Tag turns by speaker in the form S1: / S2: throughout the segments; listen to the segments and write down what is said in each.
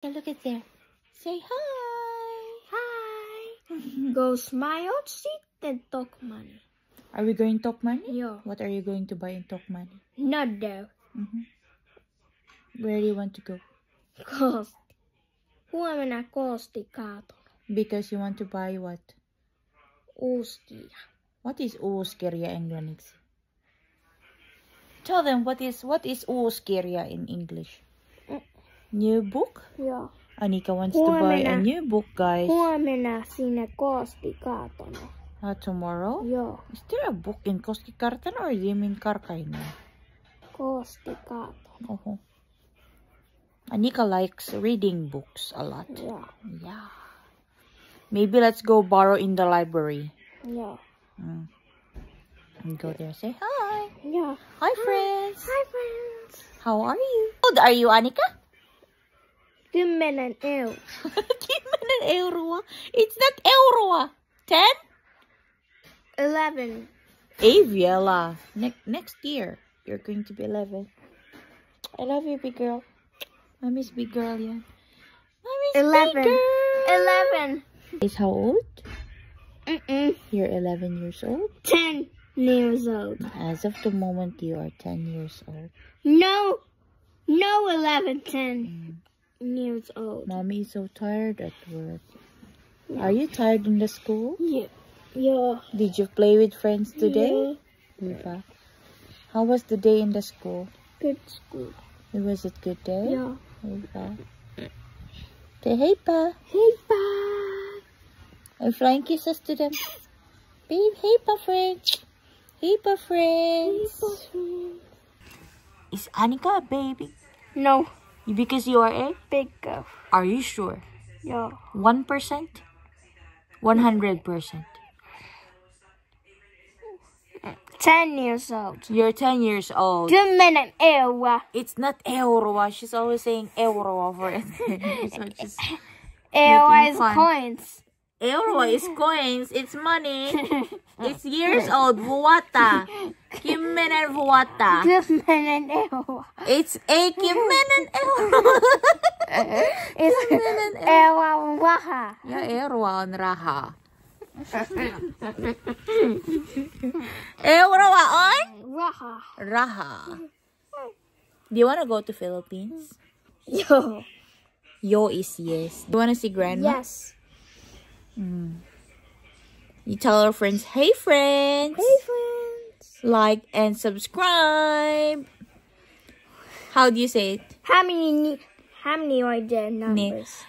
S1: Look at there. Say hi.
S2: Hi. Go smile, sit, and talk money.
S1: Are we going to Tokmanni?
S2: Yeah.
S1: What are you going to buy in Tokmanni?
S2: Not there.
S1: Where do you want to go?
S2: Cost. Huomenna Kosti kaato.
S1: Because you want to buy what?
S2: Uuskirja.
S1: What is uuskirja englanniksi? Tell them what is uuskirja in English? New book?
S2: Joo.
S1: Anika wants to buy a new book, guys.
S2: Huomenna sinne Kosti kaatolle.
S1: Tomorrow?
S2: Joo.
S1: Is there a book in Koskikartano or do you mean Karkainen?
S2: Kosti kaato.
S1: Anika likes reading books a lot.
S2: Yeah.
S1: Yeah. Maybe let's go borrow in the library.
S2: Yeah.
S1: And go there. Say hi.
S2: Yeah.
S1: Hi, friends.
S2: Hi, friends.
S1: How are you? How old are you, Anika?
S2: 10 €.
S1: 10 euroa. It's not euroa. 10?
S2: 11.
S1: Aviela. Next year, you're going to be 11. I love you, big girl. Mommy's big girl, yeah. Mommy's
S2: 11.
S1: big girl.
S2: 11.
S1: Is how old?
S2: Mm-mm.
S1: You're 11 years old?
S2: 10 years old.
S1: As of the moment, you are 10 years old.
S2: No, 11, 10 years old.
S1: Mommy is so tired at work. Yeah. Are you tired in the school?
S2: Yeah. Yeah.
S1: Did you play with friends today? Yeah. How was the day in the school?
S2: Good school.
S1: Was it good day?
S2: Yeah.
S1: Yeah. Say hey, Pa.
S2: Hey, Pa.
S1: I'm flying kisses to them. Babe, hey, Pa friends. Hey, Pa friends.
S2: Hey, Pa friends.
S1: Is Anika a baby?
S2: No.
S1: Because you are a
S2: big girl.
S1: Are you sure?
S2: Yeah.
S1: 1%? 100%.
S2: 10 years old.
S1: You're 10 years old.
S2: 10 €.
S1: It's not euroa. She's always saying euroa for it. So just
S2: Euro is coins.
S1: Euro is coins. It's money. It's years old. Vuota. Kimmenen vuota.
S2: 10 €.
S1: It's a kimmenen euro.
S2: It's euro raha.
S1: Yeah, euro on raha. Euro on?
S2: Raha.
S1: Raha. Do you want to go to Philippines?
S2: Yo.
S1: Yo is yes. Do you want to see Grandma?
S2: Yes.
S1: You tell our friends, hey friends.
S2: Hey friends.
S1: Like and subscribe. How do you say it?
S2: How many are there numbers?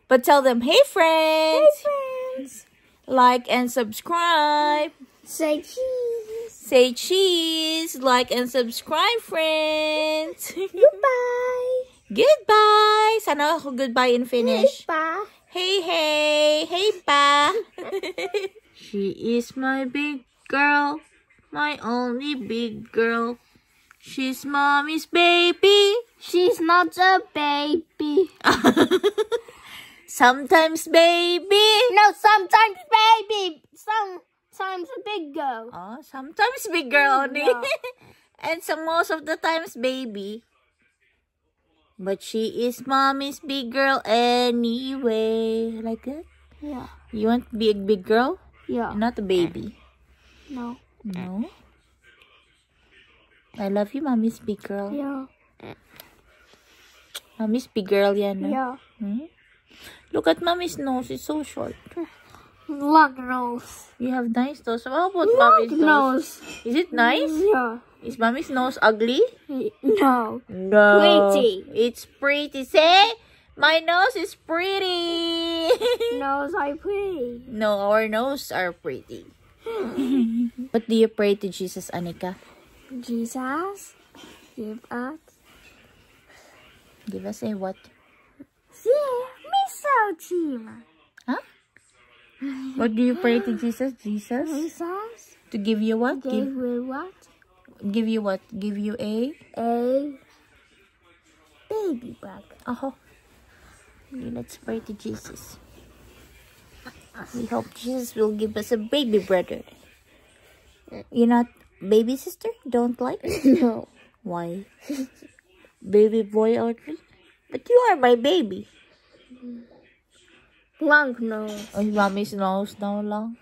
S1: But tell them, hey friends.
S2: Hey friends.
S1: Like and subscribe.
S2: Say cheese.
S1: Say cheese. Like and subscribe, friends.
S2: Goodbye.
S1: Goodbye. Sana ako goodbye in Finnish.
S2: Hey, Pa.
S1: Hey, hey. Hey, Pa. She is my big girl. My only big girl. She's Mommy's baby.
S2: She's not a baby.
S1: Sometimes baby.
S2: No, sometimes baby. Sometimes a big girl.
S1: Oh, sometimes big girl only.
S2: Yeah.
S1: And most of the times baby. But she is Mommy's big girl anyway. Like that?
S2: Yeah.
S1: You want to be a big girl?
S2: Yeah.
S1: Not a baby.
S2: No.
S1: No. I love you, Mommy's big girl.
S2: Yeah.
S1: Mommy's big girl, yan. No?
S2: Yeah.
S1: Look at Mommy's nose. It's so short.
S2: Long nose.
S1: You have nice nose. How about
S2: Long
S1: Mommy's nose?
S2: nose.
S1: Is it nice?
S2: Yeah.
S1: Is Mommy's nose ugly?
S2: No.
S1: No.
S2: Pretty.
S1: It's pretty. Say, my nose is pretty.
S2: Nose are pretty.
S1: No, our noses are pretty. What do you pray to Jesus, Anika?
S2: Jesus, give us.
S1: Give us a what?
S2: Misogyna.
S1: Huh? What do you pray to Jesus? Jesus?
S2: Jesus,
S1: To give you what?
S2: give you what?
S1: Give you what? Give you a?
S2: A baby bug.
S1: Oh. Let's pray to Jesus. We hope Jesus will give us a baby brother. You're not baby sister? Don't like?
S2: No.
S1: Why? Baby boy only? But you are my baby.
S2: Long nose.
S1: Oh, mommy's nose now long.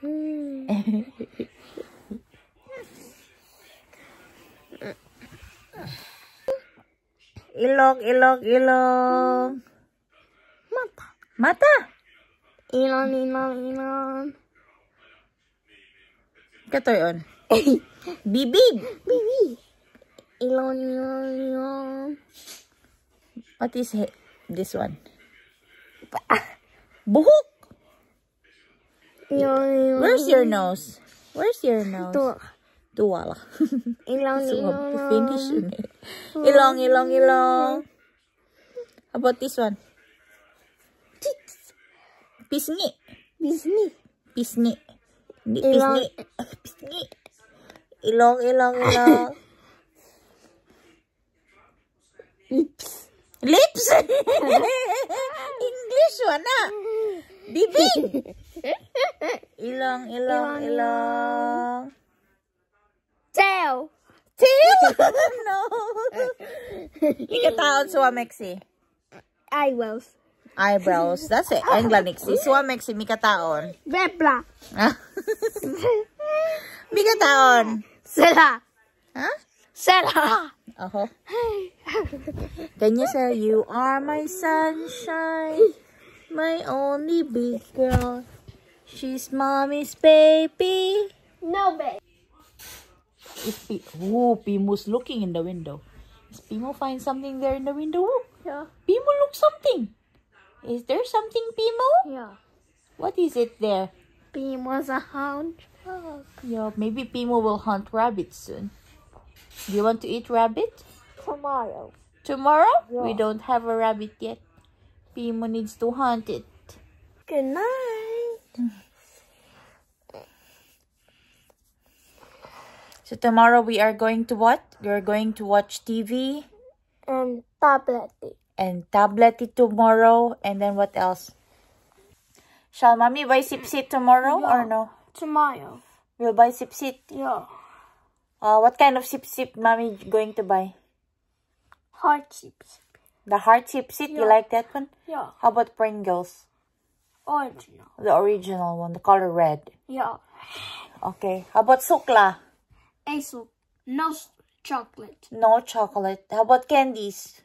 S1: Ilong, ilong, ilong.
S2: Mata.
S1: Mata.
S2: Ilong, ilong, ilong.
S1: Katoy on. Bibig.
S2: Baby. Ilong, ilong, ilong.
S1: What is this one? Buhok.
S2: Ilong, ilong.
S1: Where's your nose? Where's your nose?
S2: Tuwa.
S1: Tuwa lang.
S2: Ilong,
S1: So,
S2: ilong.
S1: finish yun eh. Ilong, ilong, ilong. How about this one? Pisngi.
S2: Disney.
S1: Pisngi. Hindi
S2: Ilong.
S1: pisngi. Pisngi. Ilong, ilong, ilong.
S2: Lips.
S1: Lips. English wala. Bibig. Ilong, ilong, ilong.
S2: Tail.
S1: Tail? No. Ikataon suwamexi.
S2: Eyebrows.
S1: Eyebrows. That's it. Englanixi. Suwamexi mikataon.
S2: Bebla.
S1: Mikataon.
S2: Sela.
S1: Huh?
S2: Sela.
S1: Ako. Can you say, you are my sunshine, my only big girl. She's mommy's baby.
S2: No, babe.
S1: Oh, Pimu's looking in the window. Is Pimu find something there in the window?
S2: Yeah.
S1: Pimu look something. Is there something, Pimu?
S2: Yeah.
S1: What is it there?
S2: Beam was a hound.
S1: Yeah, maybe Pimu will hunt rabbits soon. Do you want to eat rabbit?
S2: Tomorrow.
S1: Tomorrow?
S2: Yeah.
S1: We don't have a rabbit yet. Pimu needs to hunt it.
S2: Good night.
S1: So tomorrow we are going to what? We are going to watch TV
S2: And tablet.
S1: and tablet tomorrow. And then what else? Shall mommy buy sip-sit tomorrow or no?
S2: Tomorrow.
S1: We'll buy sip-sit.
S2: Yeah.
S1: What kind of sip-sit mommy going to buy?
S2: Heart chips.
S1: The heart sip-sit? You
S2: Yeah.
S1: like that one?
S2: Yeah.
S1: How about Pringles?
S2: Original.
S1: The original one, the color red.
S2: Yeah.
S1: Okay. How about Sukla?
S2: Ace. No chocolate.
S1: No chocolate. How about candies?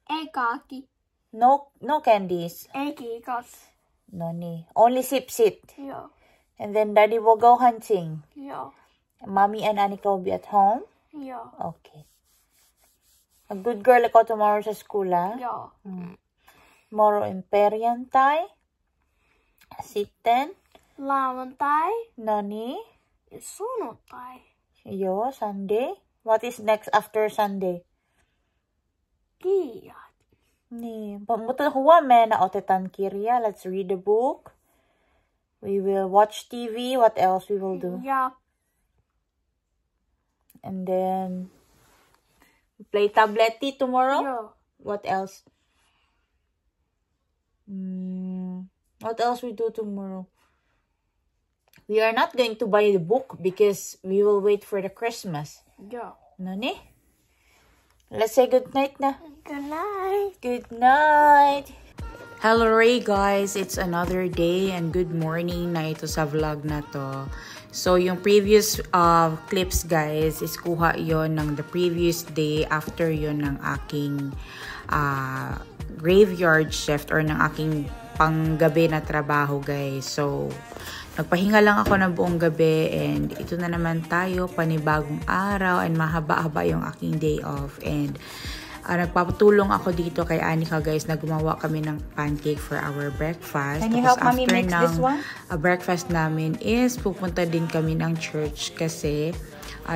S2: Ekaki.
S1: No candies.
S2: Ekikas.
S1: No ni. Only sip-sit.
S2: Yeah.
S1: And then daddy will go hunting.
S2: Yeah.
S1: Mommy and Anika will be at home.
S2: Yeah.
S1: Okay. A good girl ako tomorrow sa school, ah.
S2: Yeah.
S1: Tomorrow Imperial Thai. Sitten.
S2: Lavantai.
S1: Nani.
S2: Sunotai.
S1: Yo, Sunday. What is next after Sunday?
S2: Kia.
S1: Ni, pamuto huwa me na otetan kirya. Let's read the book. We will watch TV. What else we will do?
S2: Yeah.
S1: And then play tableti tomorrow.
S2: Yeah.
S1: What else? What else we do tomorrow? We are not going to buy the book because we will wait for the Christmas.
S2: Yeah.
S1: Nani? Let's say good night na.
S2: Good night.
S1: Good night. Hello Ray guys, it's another day and good morning na ito sa vlog na to. So yung previous clips guys is kuha yon ng the previous day after yon ng aking graveyard shift or ng aking panggabi na trabaho guys. So nagpahinga lang ako ng buong gabi and ito na naman tayo, panibagong araw and mahaba-haba yung aking day off and nagpapatulong ako dito kay Anika guys na gumawa kami ng pancake for our breakfast.
S3: Can you help mommy mix this one?
S1: Breakfast namin is pupunta din kami ng church kasi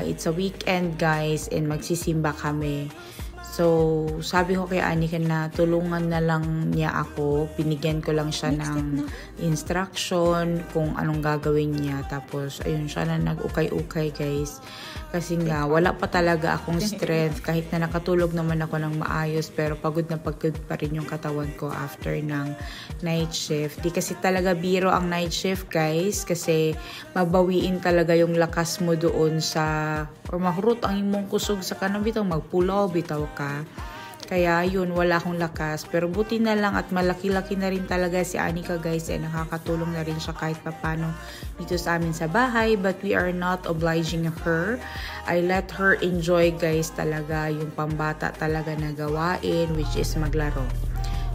S1: it's a weekend guys and magsisimba kami. So, sabi ko kay Anika na tulungan na lang niya ako. Binigyan ko lang siya ng instruction kung anong gagawin niya. Tapos, ayun siya na nag-ukay-ukay guys. Kasi nga, wala pa talaga akong strength. Kahit na nakatulog naman ako ng maayos. Pero pagod na pagod pa rin yung katawan ko after ng night shift. Di kasi talaga biro ang night shift guys. Kasi mabawiin talaga yung lakas mo doon sa... Or mahurot ang imong kusog sa kanang bitaw. Magpulaw, bitaw ka. Kaya yun, wala akong lakas. Pero buti na lang at malaki-laki na rin talaga si Anika guys. Nakakatulong na rin siya kahit papano dito sa amin sa bahay. But we are not obliging her. I let her enjoy guys talaga yung pambata talaga na gawain, which is maglaro.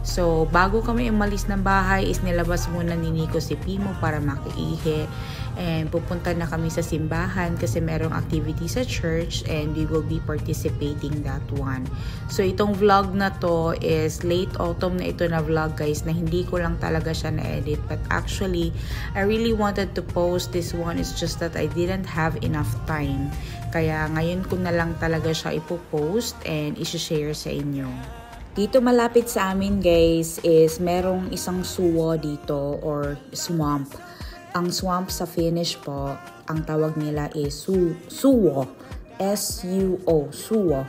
S1: So, bago kami umalis ng bahay is nilabas muna ni Nico si Pimo para makiihi. And pupunta na kami sa simbahan kasi merong activity sa church and we will be participating that one. So, itong vlog na to is late autumn na ito na vlog guys na hindi ko lang talaga siya na-edit. But actually, I really wanted to post this one. It's just that I didn't have enough time. Kaya ngayon ko na lang talaga siya ipopost and isi-share sa inyo. Dito malapit sa amin guys is merong isang suwo dito or swamp. Ang swamp sa Finnish po, ang tawag nila is suwo. S-U-O, suwo.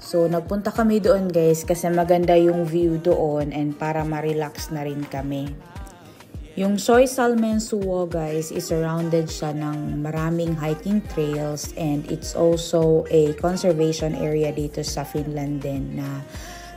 S1: So nagpunta kami doon guys kasi maganda yung view doon and para ma-relax na rin kami. Yung Soy Salmen Suwo guys is surrounded siya ng maraming hiking trails and it's also a conservation area dito sa Finland din na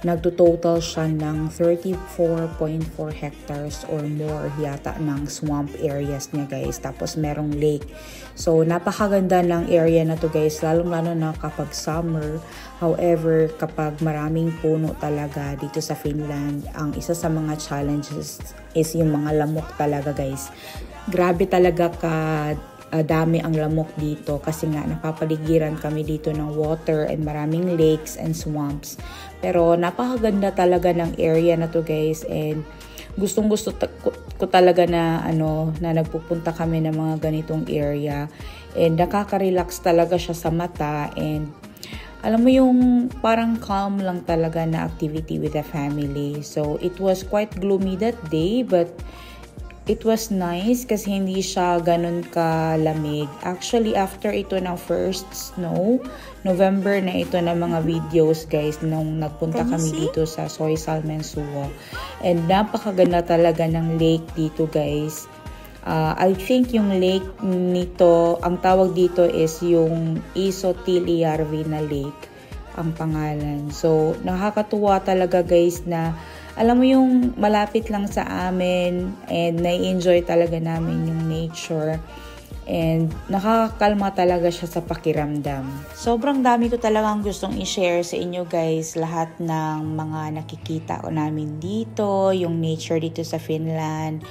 S1: nagtototal siya ng 34.4 hectares or more yata ng swamp areas niya guys. Tapos merong lake. So napakaganda ng area na to guys, lalong-lalo na kapag summer. However, kapag maraming puno talaga dito sa Finland, ang isa sa mga challenges is yung mga lamok talaga guys. Grabe talaga dami ang lamok dito kasi nga napapaligiran kami dito ng water and maraming lakes and swamps. Pero napakaganda talaga ng area na to guys and gustong-gusto ko talaga na na nagpupunta kami ng mga ganitong area and nakaka-relax talaga siya sa mata and alam mo yung parang calm lang talaga na activity with the family. So it was quite gloomy that day but it was nice kasi hindi siya ganun kalamig. Actually, after ito ng first snow, November na ito na mga videos guys nung nagpunta kami dito sa Soy Salmen Suwo. And napakaganda talaga ng lake dito guys. I think yung lake nito, ang tawag dito is yung Iso-Tilijärvi na lake ang pangalan. So, nakakatuwa talaga guys na alam mo yung malapit lang sa amin and nai-enjoy talaga namin yung nature and nakakakalma talaga siya sa pakiramdam. Sobrang dami ko talagang gustong i-share sa inyo guys lahat ng mga nakikita ko namin dito, yung nature dito sa Finland,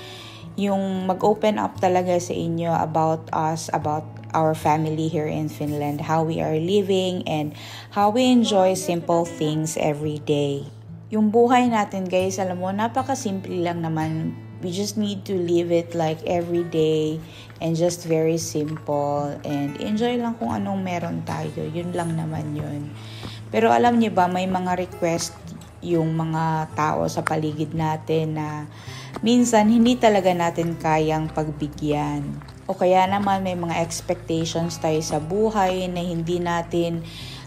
S1: yung mag-open up talaga sa inyo about us, about our family here in Finland, how we are living and how we enjoy simple things every day. Yung buhay natin guys, alam mo, napaka-simple lang naman. We just need to live it like every day and just very simple and enjoy lang kung anong meron tayo. Yun lang naman yun. Pero alam niyo ba, may mga request yung mga tao sa paligid natin na minsan hindi talaga natin kayang pagbigyan. O kaya naman may mga expectations tayo sa buhay na hindi natin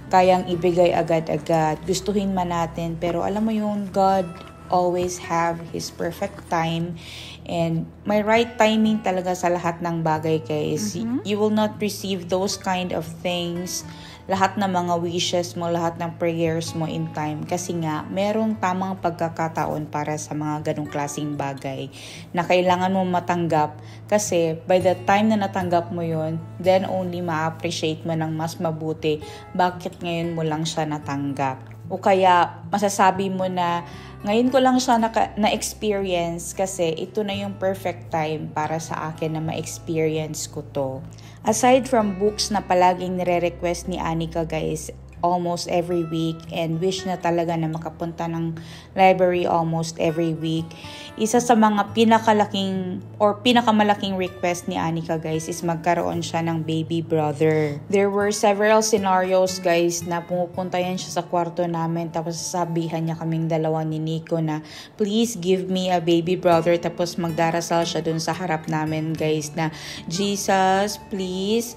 S1: kayang ibigay agad-agad. Gustuhin man natin. Pero alam mo yung God always have His perfect time. And may right timing talaga sa lahat ng bagay guys. You will not receive those kind of things. Lahat ng mga wishes mo, lahat ng prayers mo in time. Kasi nga, merong tamang pagkakataon para sa mga ganong klaseng bagay na kailangan mo matanggap. Kasi by the time na natanggap mo yun, then only ma-appreciate mo ng mas mabuti bakit ngayon mo lang siya natanggap. O kaya masasabi mo na ngayon ko lang siya na-experience kasi ito na yung perfect time para sa akin na ma-experience ko to. Aside from books na palaging nire-request ni Anika guys, almost every week and wish na talaga na makapunta ng library almost every week. Isa sa mga pinakamalaking request ni Anika guys is magkaroon siya ng baby brother. There were several scenarios guys na pumupunta yan siya sa kwarto namin tapos sasabihan niya kaming dalawa ni Nico na please give me a baby brother tapos magdarasal siya dun sa harap namin guys na Jesus please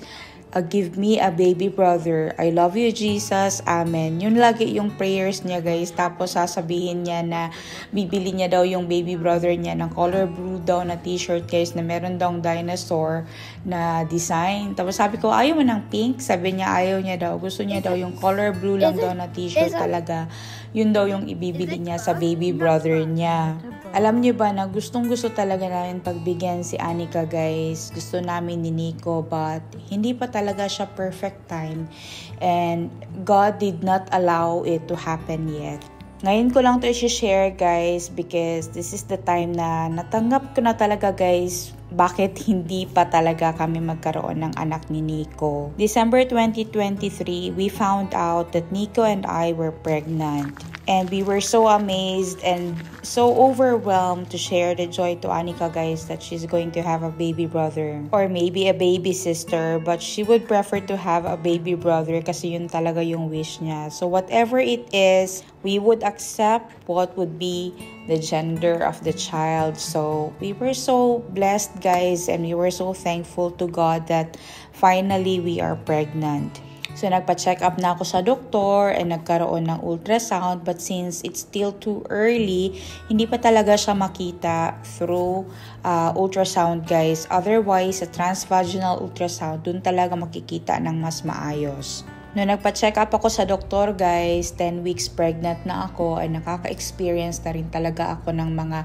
S1: give me a baby brother. I love you, Jesus. Amen. Yun lagi yung prayers niya, guys. Tapos sasabihin niya na bibili niya daw yung baby brother niya ng color blue daw na t-shirt, guys, na meron daw dinosaur na design. Tapos sabi ko, ayaw mo ng pink? Sabi niya, ayaw niya daw. Gusto niya daw yung color blue lang daw na t-shirt talaga. yun daw yung ibibili niya sa baby brother niya. Alam niyo ba na gustong-gusto talaga namin pagbigyan si Anika, guys. Gusto namin ni Nico, but hindi pa talaga siya perfect time. And God did not allow it to happen yet. Ngayon ko lang to i-share, guys, because this is the time na natanggap ko na talaga, guys, bakit hindi pa talaga kami magkaroon ng anak ni Nico. December 2023, we found out that Nico and I were pregnant. And we were so amazed and so overwhelmed to share the joy to Anika, guys, that she's going to have a baby brother. Or maybe a baby sister, but she would prefer to have a baby brother kasi yun talaga yung wish niya. So whatever it is, we would accept what would be the gender of the child. So we were so blessed, guys, and we were so thankful to God that finally we are pregnant. So, nagpa-check up na ako sa doktor and nagkaroon ng ultrasound, but since it's still too early, hindi pa talaga siya makita through ultrasound, guys. Otherwise, sa transvaginal ultrasound, dun talaga makikita ng mas maayos. No, nagpa-check up ako sa doktor, guys, 10 weeks pregnant na ako, ay nakaka-experience na rin talaga ako ng mga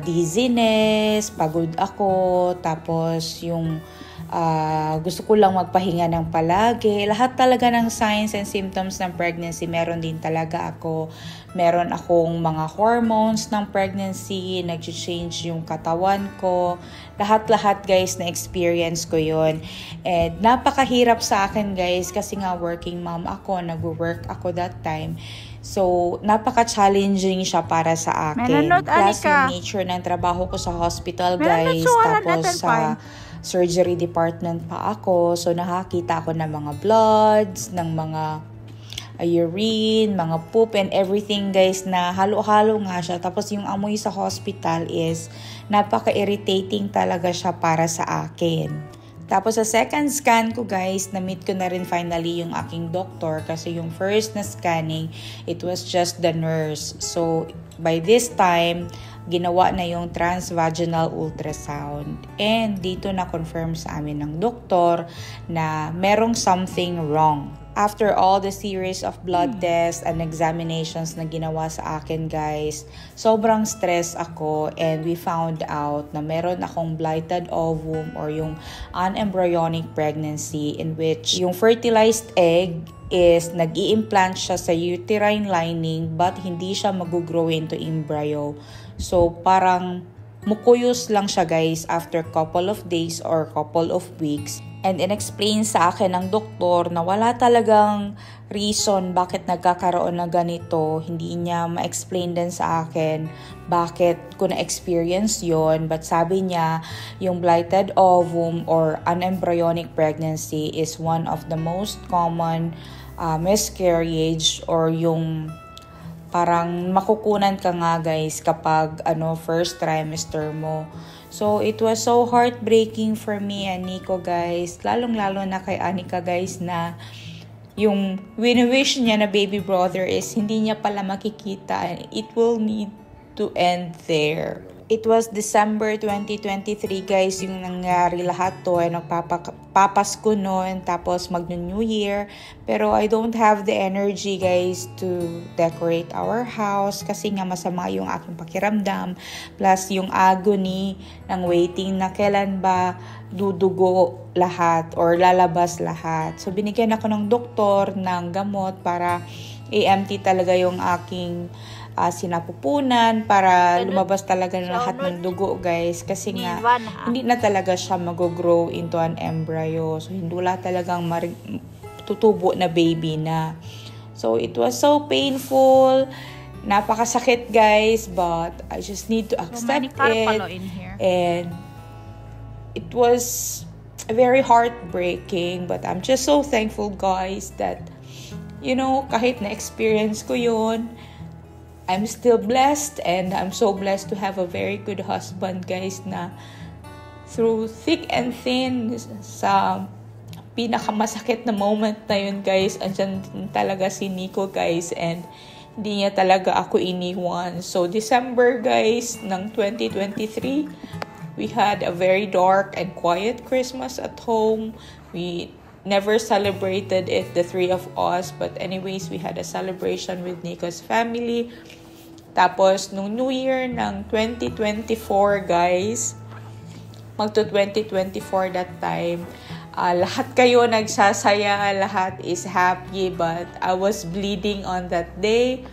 S1: dizziness, pagod ako, tapos yung gusto ko lang magpahinga ng palagi. Lahat talaga ng signs and symptoms ng pregnancy, meron din talaga ako. Meron akong mga hormones ng pregnancy, nag-change yung katawan ko. Lahat-lahat, guys, na experience ko yun. And napakahirap sa akin, guys, kasi nga working mom ako, nag-work ako that time. So, napaka-challenging siya para sa akin. Plus, yung nature ng trabaho ko sa hospital, guys. Tapos sa surgery department pa ako. So, nakakita ako ng mga bloods, ng mga urine, mga poop, and everything, guys, na halo-halo nga siya. Tapos, yung amoy sa hospital is napaka-irritating talaga siya para sa akin. Tapos, sa second scan ko, guys, na-meet ko na rin finally yung aking doctor kasi yung first na scanning, it was just the nurse. So, by this time, ginawa na yung transvaginal ultrasound. And dito na-confirm sa amin ng doktor na merong something wrong. After all the series of blood tests and examinations na ginawa sa akin, guys, sobrang stress ako and we found out na meron akong blighted ovum or yung unembryonic pregnancy in which yung fertilized egg is nag-i-implant siya sa uterine lining but hindi siya mag-grow into embryo. So, parang mukuyos lang siya, guys, after couple of days or couple of weeks. And in-explain sa akin ng doktor na wala talagang reason bakit nagkakaroon na ganito. Hindi niya ma-explain din sa akin bakit ko na-experience yon. But sabi niya, yung blighted ovum or unembryonic pregnancy is one of the most common miscarriage or yung parang makukunan ka nga, guys, kapag first trimester mo. So, it was so heartbreaking for me and Nico, guys. Lalong-lalo na kay Anika, guys, na yung wini-wish niya na baby brother is hindi niya pala makikita and it will need to end there. It was December 2023, guys, yung nangyari lahat to. Ay nagpapasko noon, tapos mag-New Year. Pero I don't have the energy, guys, to decorate our house kasi nga masama yung aking pakiramdam. Plus yung agony ng waiting na kailan ba dudugo lahat or lalabas lahat. So binigyan ako ng doktor ng gamot para i-empty talaga yung aking sinapupunan para lumabas talaga na lahat ng dugo, guys, kasi nga hindi na talaga siya mag-grow into an embryo. So hindi wala talagang tutubo na baby na. So it was so painful, napakasakit, guys, but I just need to accept it. And it was very heartbreaking, but I'm just so thankful, guys, that kahit na-experience ko yun, I'm still blessed, and I'm so blessed to have a very good husband, guys, na through thick and thin, sa pinakamasakit na moment na yun, guys, andyan talaga si Nico, guys, and hindi niya talaga ako iniwan. So, December, guys, ng 2023, we had a very dark and quiet Christmas at home. We never celebrated it, the three of us. But anyways, we had a celebration with Nico's family. Tapos, nung New Year ng 2024, guys, magto 2024 that time, lahat kayo nagsasaya, lahat is happy, but I was bleeding on that day.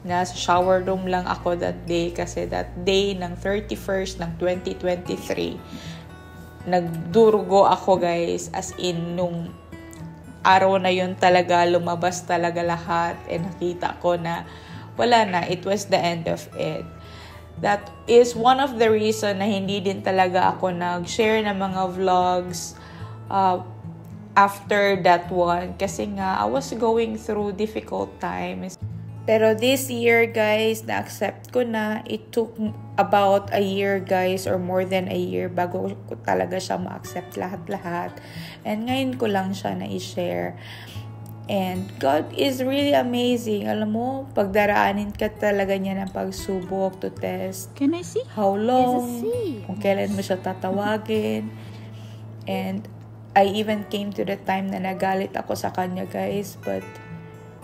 S1: Nasa shower room lang ako that day kasi that day ng 31st ng 2023, nagdurugo ako, guys. As in, nung araw na yun talaga, lumabas talaga lahat. And nakita ko na wala na. It was the end of it. That is one of the reason na hindi din talaga ako nag-share ng mga vlogs after that one. Kasi nga, I was going through difficult times. Pero this year, guys, na-accept ko na. It took about a year, guys, or more than a year bago ko talaga siya ma-accept lahat-lahat. And ngayon ko lang siya na-i-share. And God is really amazing. Alam mo, pagdaraanin ka talaga niya ng pagsubok to test.
S3: Can I see?
S1: How long?
S2: There's a sea.
S1: Kung kailan mo siya tatawagin. And I even came to the time na nagalit ako sa kanya, guys. But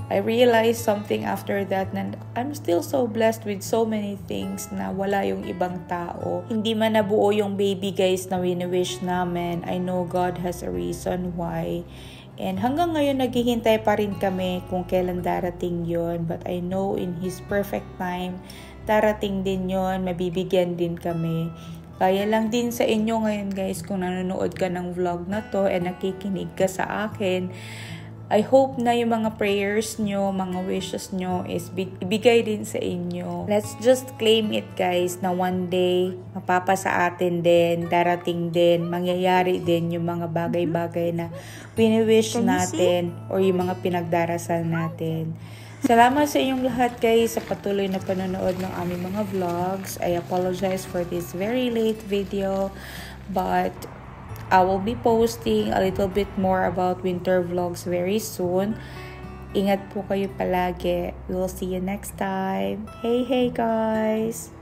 S1: I realized something after that na I'm still so blessed with so many things na wala yung ibang tao. Hindi man nabuo yung baby, guys, na wini-wish namin. I know God has a reason why. And hanggang ngayon, naghihintay pa rin kami kung kailan darating yon. But I know in His perfect time, darating din yon, mabibigyan din kami. Kaya lang din sa inyo ngayon, guys, kung nanonood ka ng vlog na to and nakikinig ka sa akin, I hope na yung mga prayers nyo, mga wishes nyo is ibigay din sa inyo. Let's just claim it, guys, na one day, mapapasa atin din, darating din, mangyayari din yung mga bagay-bagay na wini-wish natin or yung mga pinagdarasal natin. Salamat sa inyong lahat, guys, sa patuloy na panonood ng aming mga vlogs. I apologize for this very late video, but I will be posting a little bit more about winter vlogs very soon. Ingat po kayo palagi. We will see you next time. Hey, hey, guys!